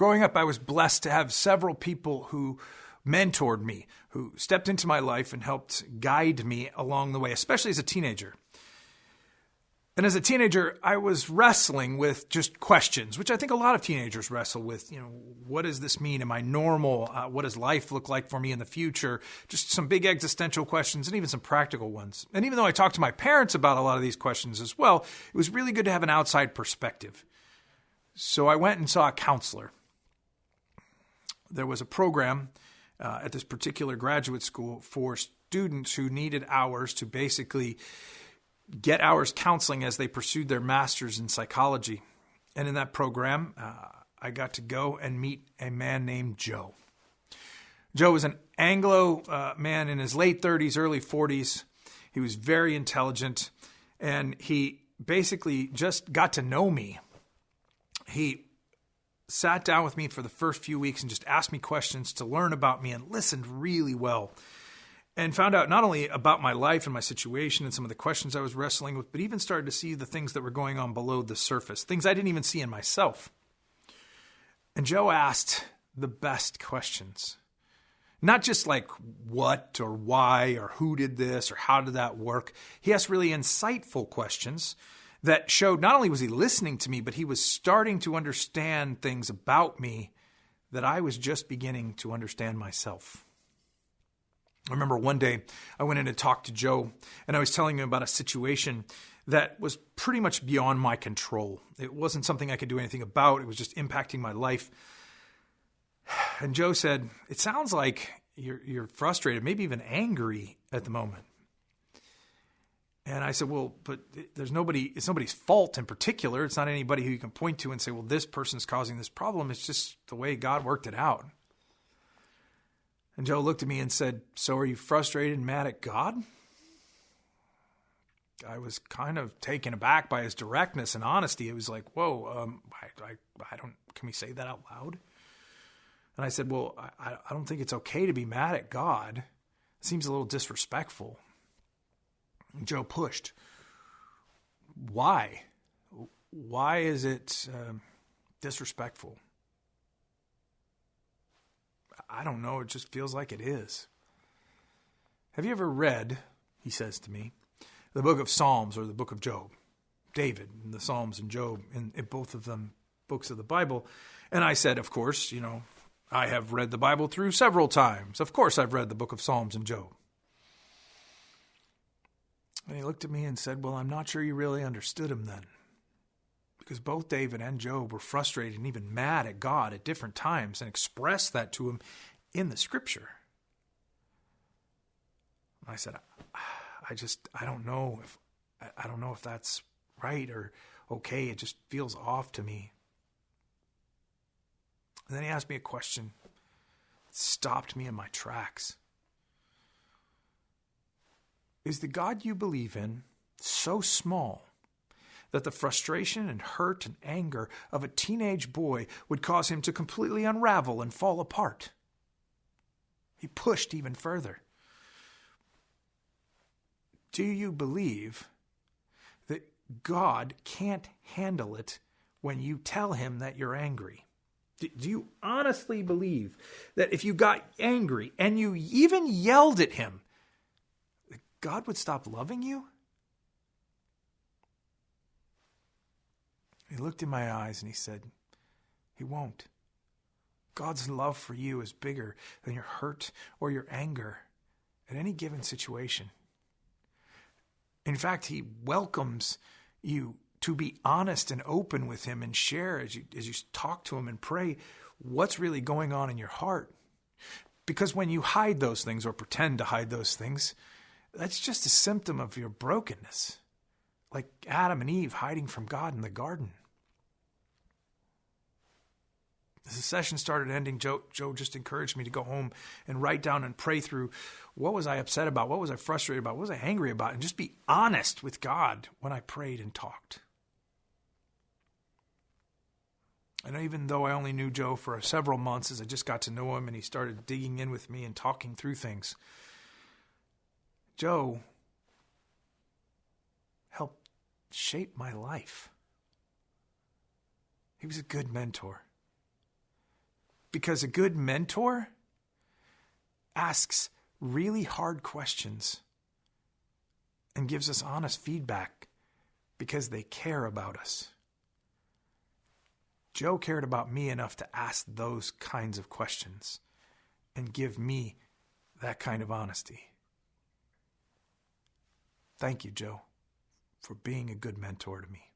Growing up, I was blessed to have several people who mentored me, who stepped into my life and helped guide me along the way, especially as a teenager. And as a teenager, I was wrestling with just questions, which I think a lot of teenagers wrestle with. What does this mean? Am I normal? What does life look like for me in the future? Just some big existential questions and even some practical ones. And even though I talked to my parents about a lot of these questions as well, it was really good to have an outside perspective. So I went and saw a counselor. There was a program at this particular graduate school for students who needed hours to basically get hours counseling as they pursued their master's in psychology. And in that program, I got to go and meet a man named Joe. Joe was an Anglo man in his late 30s, early 40s. He was very intelligent, and he basically just got to know me. He sat down with me for the first few weeks and just asked me questions to learn about me and listened really well. And found out not only about my life and my situation and some of the questions I was wrestling with, but even started to see the things that were going on below the surface, things I didn't even see in myself. And Joe asked the best questions. Not just like what or why or who did this or how did that work. He asked really insightful questions that showed not only was he listening to me, but he was starting to understand things about me that I was just beginning to understand myself. I remember one day I went in to talk to Joe, and I was telling him about a situation that was pretty much beyond my control. It wasn't something I could do anything about. It was just impacting my life. And Joe said, "It sounds like you're frustrated, maybe even angry at the moment." And I said, "Well, but it's nobody's fault in particular. It's not anybody who you can point to and say, well, this person's causing this problem. It's just the way God worked it out." And Joe looked at me and said, "So are you frustrated and mad at God?" I was kind of taken aback by his directness and honesty. It was like, whoa, I don't, can we say that out loud? And I said, "Well, I don't think it's okay to be mad at God. It seems a little disrespectful." And Joe pushed. Why? Why is it disrespectful? I don't know. It just feels like it is. "Have you ever read," he says to me, "the book of Psalms or the book of Job?" David, and the Psalms and Job, in both of them books of the Bible. And I said, of course, I have read the Bible through several times. Of course I've read the book of Psalms and Job. And he looked at me and said, "Well, I'm not sure you really understood him then. Because both David and Job were frustrated and even mad at God at different times and expressed that to him in the scripture." And I said, I don't know if that's right or okay. It just feels off to me." And then he asked me a question that stopped me in my tracks. "Is the God you believe in so small that the frustration and hurt and anger of a teenage boy would cause him to completely unravel and fall apart?" He pushed even further. "Do you believe that God can't handle it when you tell him that you're angry? Do you honestly believe that if you got angry and you even yelled at him, that God would stop loving you?" He looked in my eyes and he said, "He won't. God's love for you is bigger than your hurt or your anger at any given situation. In fact, he welcomes you to be honest and open with him and share as you talk to him and pray what's really going on in your heart. Because when you hide those things or pretend to hide those things, that's just a symptom of your brokenness. Like Adam and Eve hiding from God in the garden." As the session started ending, Joe just encouraged me to go home and write down and pray through what was I upset about, what was I frustrated about, what was I angry about, and just be honest with God when I prayed and talked. And even though I only knew Joe for several months, as I just got to know him and he started digging in with me and talking through things, Joe helped shape my life. He was a good mentor. Because a good mentor asks really hard questions and gives us honest feedback because they care about us. Joe cared about me enough to ask those kinds of questions and give me that kind of honesty. Thank you, Joe, for being a good mentor to me.